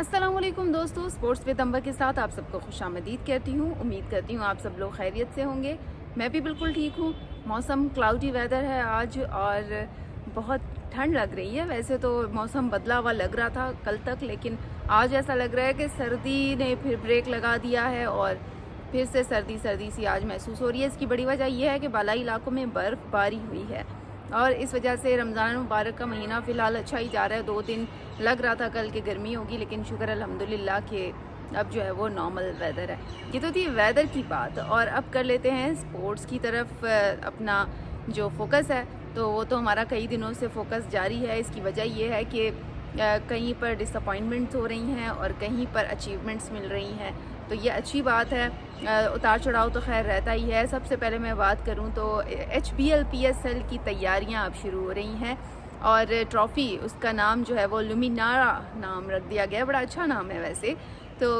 अस्सलाम वालेकुम दोस्तों, स्पोर्ट्स विद अंबर के साथ आप सबको खुशामदीद कहती हूँ। उम्मीद करती हूँ आप सब लोग खैरियत से होंगे। मैं भी बिल्कुल ठीक हूँ। मौसम क्लाउडी वेदर है आज और बहुत ठंड लग रही है। वैसे तो मौसम बदला हुआ लग रहा था कल तक, लेकिन आज ऐसा लग रहा है कि सर्दी ने फिर ब्रेक लगा दिया है और फिर से सर्दी सर्दी सी आज महसूस हो रही है। इसकी बड़ी वजह यह है कि बालाई इलाकों में बर्फ़बारी हुई है और इस वजह से रमज़ान मुबारक का महीना फ़िलहाल अच्छा ही जा रहा है। 2 दिन लग रहा था कल के गर्मी होगी, लेकिन शुक्र अल्हम्दुलिल्लाह कि अब जो है वो नॉर्मल वेदर है। ये तो थी वेदर की बात, और अब कर लेते हैं स्पोर्ट्स की तरफ अपना जो फोकस है। तो वो तो हमारा कई दिनों से फोकस जारी है। इसकी वजह ये है कि कहीं पर डिसअपॉइंटमेंट्स हो रही हैं और कहीं पर अचीवमेंट्स मिल रही हैं, तो ये अच्छी बात है। उतार चढ़ाव तो खैर रहता ही है। सबसे पहले मैं बात करूं तो HBL PSL की तैयारियां अब शुरू हो रही हैं और ट्रॉफ़ी, उसका नाम जो है वो लुमिनारा नाम रख दिया गया है। बड़ा अच्छा नाम है वैसे तो।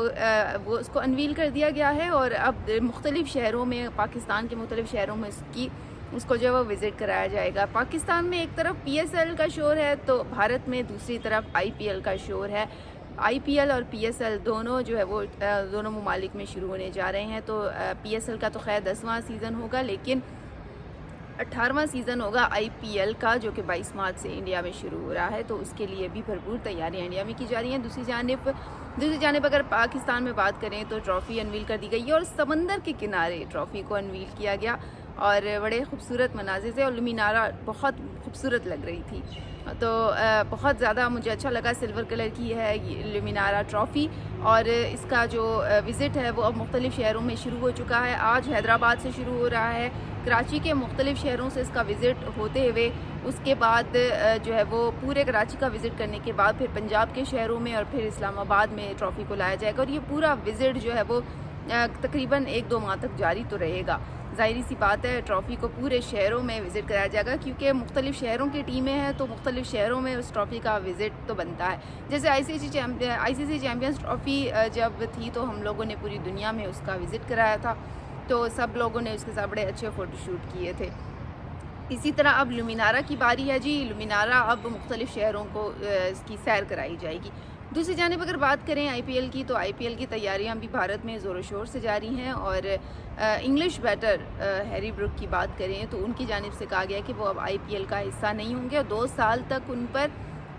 वो उसको अनवील कर दिया गया है और अब मुख्तलिफ़ शहरों में, पाकिस्तान के मुख्तलिफ़ शहरों में उसको जो है वो विज़िट कराया जाएगा। पाकिस्तान में एक तरफ PSL का शोर है तो भारत में दूसरी तरफ IPL का शोर है। IPL और PSL दोनों जो है वो दोनों ममालिक में शुरू होने जा रहे हैं। तो PSL का तो खैर 10वां सीज़न होगा, लेकिन 18वां सीज़न होगा IPL का, जो कि 22 मार्च से इंडिया में शुरू हो रहा है। तो उसके लिए भी भरपूर तैयारियां इंडिया में की जा रही हैं। दूसरी जानिब अगर पाकिस्तान में बात करें तो ट्रॉफ़ी अनवील कर दी गई है और समंदर के किनारे ट्रॉफ़ी को अनवील किया गया और बड़े खूबसूरत मनाज़िर से, और लुमिनारा बहुत खूबसूरत लग रही थी। तो बहुत ज़्यादा मुझे अच्छा लगा। सिल्वर कलर की है ये लुमिनारा ट्रॉफ़ी और इसका जो विज़िट है वो अब मुख्तलिफ़ शहरों में शुरू हो चुका है। आज हैदराबाद से शुरू हो रहा है, कराची के मुख्तलिफ़ शहरों से इसका विज़िट होते हुए उसके बाद जो है वो पूरे कराची का विज़िट करने के बाद फिर पंजाब के शहरों में और फिर इस्लामाबाद में ट्रॉफ़ी को लाया जाएगा। और ये पूरा विज़िट जो है वो तकरीबन 1-2 माह तक जारी तो रहेगा। ज़ाहिर सी बात है ट्रॉफ़ी को पूरे शहरों में विज़िट कराया जाएगा, क्योंकि मुख्तलिफ़ शहरों की टीमें हैं तो मुख्तलिफ़ शहरों में उस ट्रॉफ़ी का विज़िट तो बनता है। जैसे ICC चैम्पियंस ट्रॉफ़ी जब थी तो हम लोगों ने पूरी दुनिया में उसका विज़िट कराया था, तो सब लोगों ने उसके साथ बड़े अच्छे फ़ोटोशूट किए थे। इसी तरह अब लुमिनारा की बारी है जी। लुमिनारा अब मुख्तलिफ़ शहरों को इसकी सैर कराई जाएगी। दूसरी जानिब अगर बात करें IPL की, तो IPL की तैयारियां भी भारत में ज़ोर शोर से जारी हैं और इंग्लिश बैटर हैरी ब्रूक की बात करें तो उनकी जानिब से कहा गया है कि वो अब IPL का हिस्सा नहीं होंगे और 2 साल तक उन पर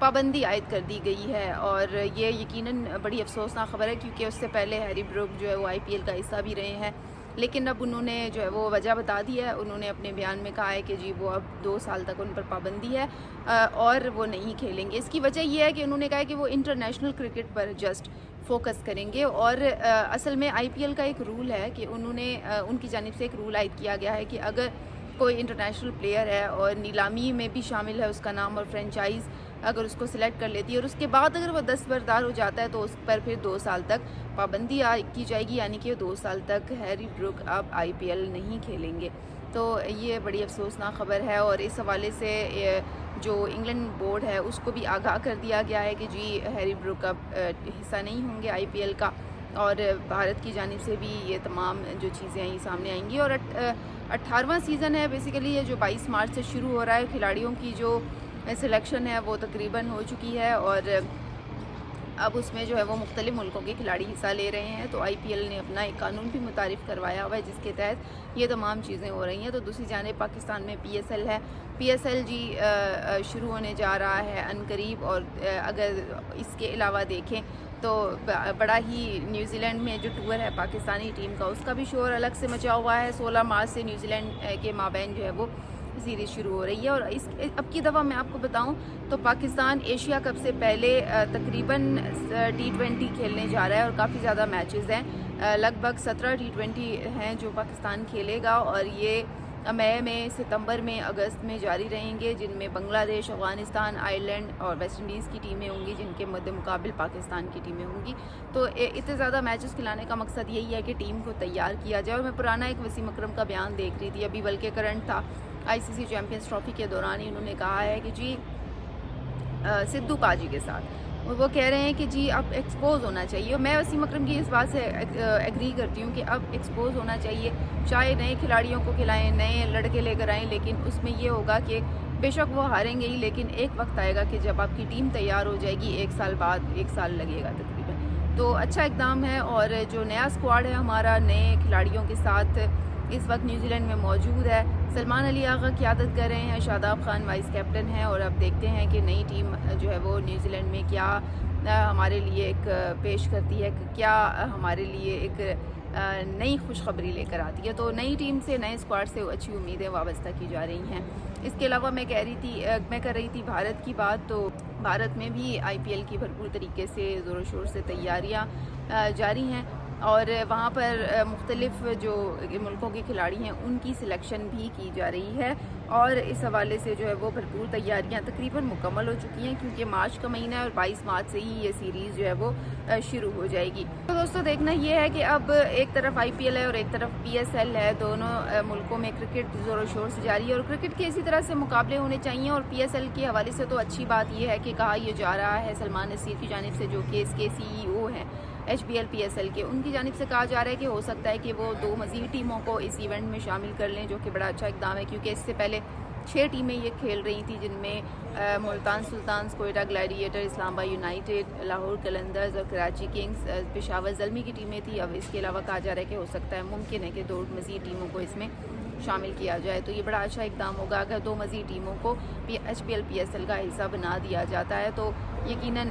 पाबंदी आयद कर दी गई है। और ये यकीनन बड़ी अफसोसनाक ख़बर है, क्योंकि उससे पहले हैरी ब्रूक जो है वो IPL का हिस्सा भी रहे हैं, लेकिन अब उन्होंने जो है वो वजह बता दी है। उन्होंने अपने बयान में कहा है कि जी वो अब 2 साल तक उन पर पाबंदी है और वो नहीं खेलेंगे। इसकी वजह यह है कि उन्होंने कहा है कि वो इंटरनेशनल क्रिकेट पर जस्ट फोकस करेंगे। और असल में IPL का एक रूल है कि उनकी जानिब से एक रूल आयद किया गया है कि अगर कोई इंटरनेशनल प्लेयर है और नीलामी में भी शामिल है उसका नाम और फ्रेंचाइज़ अगर उसको सिलेक्ट कर लेती है और उसके बाद अगर वो दस्तबरदार हो जाता है तो उस पर फिर 2 साल तक पाबंदी की जाएगी, यानी कि 2 साल तक हैरी ब्रूक अब IPL नहीं खेलेंगे। तो ये बड़ी अफसोसनाक ख़बर है और इस हवाले से जो इंग्लैंड बोर्ड है उसको भी आगाह कर दिया गया है कि जी हैरी ब्रूक अब हिस्सा नहीं होंगे IPL का, और भारत की जानिब से भी ये तमाम जो चीज़ें हैं ये सामने आएंगी। और 18वां सीज़न है बेसिकली, ये जो 22 मार्च से शुरू हो रहा है। खिलाड़ियों की जो सिलेक्शन है वो तकरीबन हो चुकी है और अब उसमें जो है वो मुख्तलिफ़ मुल्कों के खिलाड़ी हिस्सा ले रहे हैं। तो IPL ने अपना एक कानून भी मुतारिफ़ करवाया हुआ है जिसके तहत ये तमाम चीज़ें हो रही हैं। तो दूसरी जानिब पाकिस्तान में PSL है। PSL जी शुरू होने जा रहा है अनकरीब। और अगर इसके अलावा देखें तो बड़ा ही न्यूजीलैंड में जो टूर है पाकिस्तानी टीम का, उसका भी शोर अलग से मचा हुआ है। 16 मार्च से न्यूजीलैंड के माबैन जो है वो सीरीज़ शुरू हो रही है। और अब की दफ़ा मैं आपको बताऊं तो पाकिस्तान एशिया कप से पहले तकरीबन T20 खेलने जा रहा है और काफ़ी ज़्यादा मैचेस हैं। लगभग 17 T20 हैं जो पाकिस्तान खेलेगा और ये मई में, सितंबर में, अगस्त में जारी रहेंगे, जिनमें बांग्लादेश, अफ़गानिस्तान, आयरलैंड और वेस्ट इंडीज़ की टीमें होंगी, जिनके मद्दे मुकाबिल पाकिस्तान की टीमें होंगी। तो इतने ज़्यादा मैचेस खिलाने का मकसद यही है कि टीम को तैयार किया जाए। और मैं पुराना एक वसीम अकरम का बयान देख रही थी, अभी बल्कि करंट था, ICC चैम्पियंस ट्रॉफ़ी के दौरान ही उन्होंने कहा है कि जी सिद्धू पाजी के साथ वो कह रहे हैं कि जी अब एक्सपोज होना चाहिए। और मैं वसीम अकरम की इस बात से एग्री करती हूँ कि अब एक्सपोज होना चाहिए। चाहे नए खिलाड़ियों को खिलाएं, नए लड़के लेकर आएँ, लेकिन उसमें ये होगा कि بے شک وہ ہاریں گے ہی، لیکن ایک وقت آئے گا کہ جب آپ کی ٹیم تیار ہو جائے گی، 1 سال لگے گا تقریباً. تو اچھا اقدام ہے. اور جو نیا اسکواڈ ہے ہمارا نئے کھلاڑیوں کے ساتھ اس وقت نیوزی لینڈ میں موجود ہے. سلمان علی آغا قیادت کر رہے ہیں، شاداب خان وائس کیپٹن ہیں، اور اب دیکھتے ہیں کہ نئی ٹیم جو ہے وہ نیوزی لینڈ میں کیا ہمارے لیے ایک پیش کرتی ہے، کیا ہمارے لیے ایک نئی خوشخبری لے کر آتی ہے. تو نئی ٹیم سے، نئے اسکواڈ سے اچھی امیدیں وابستہ کی جا رہی ہیں. اس کے علاوہ میں کر رہی تھی بھارت کی بات. تو بھارت میں بھی آئی پی ایل کی بھرپور طریقے سے زور و شور سے تیاریاں جاری ہیں، اور وہاں پر مختلف جو ملکوں کے کھلاڑی ہیں ان کی سلیکشن بھی کی جا رہی ہے، اور اس حوالے سے جو ہے وہ بھرپور تیاریاں تقریباً مکمل ہو چکی ہیں، کیونکہ مارچ کا مہینہ ہے اور 22 مارچ سے ہی یہ سیریز جو ہے وہ شروع ہو جائے گی. تو دوستو دیکھنا یہ ہے کہ اب ایک طرف آئی پی ایل ہے اور ایک طرف پی ایس ایل ہے. دونوں ملکوں میں کرکٹ زور و شور سے جاری ہے، اور کرکٹ کے اسی طرح سے مقابلے ہونے چاہیے. اور پی ایس ایل کے حوالے سے تو اچھی بات یہ ہے کہ کہا یہ جا رہا ہے سلمان نصیر کی جانب سے، جو کہ اس کے سی ای او ہیں H B L P S L کے، ان کی جانب سے کہا جا رہا ہے کہ ہو سکتا ہے کہ وہ 2 مزید ٹیموں کو اس ایونٹ میں شامل کر لیں، جو کہ بڑا اچھا اقدام ہے. کیونکہ اس سے پہلے 6 ٹیمیں یہ کھیل رہی تھیں، جن میں ملتان سلطانز، کوئٹہ گلیڈیٹر، اسلام آباد یونائٹیڈ، لاہور قلندرز اور کراچی کنگز، پشاور زلمی کی ٹیمیں تھیں. اب اس کے علاوہ کہا جا رہا ہے کہ ہو سکتا ہے، ممکن ہے کہ 2 مزید ٹیموں کو اس میں شامل کیا جائے. تو یہ بڑا اچھا اقدام ہوگا اگر 2 مزید ٹیموں کو H P L P S L کا حصہ بنا دیا جاتا ہے. تو یقیناً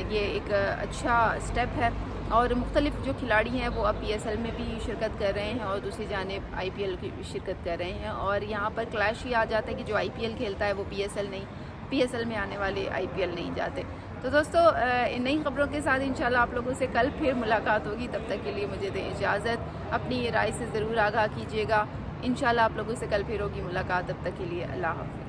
یہ ایک اچھا سٹیپ ہے. اور مختلف جو کھلاڑی ہیں وہ اب پی ایس ایل میں بھی شرکت کر رہے ہیں، اور دوسری جانب آئی پی ایل کی بھی شرکت کر رہے ہیں. اور یہاں پر کلیش ہی آ جاتا ہے کہ جو آئی پی ایل کھیلتا ہے وہ پی ایس ایل میں آنے والے آئی پی ایل نہیں جاتے. تو دوستو ان نئی خبروں کے ساتھ انشاءاللہ آپ لوگوں سے کل پھر ملاقات ہوگی. تب تک کے لیے مجھے دیں اجازت. اپنی رائے سے ضرور آگاہ کیجیے گا. انشاءاللہ آپ لوگوں سے کل پھر ہوگی ملاقات. تب تک کے لیے اللہ حافظ.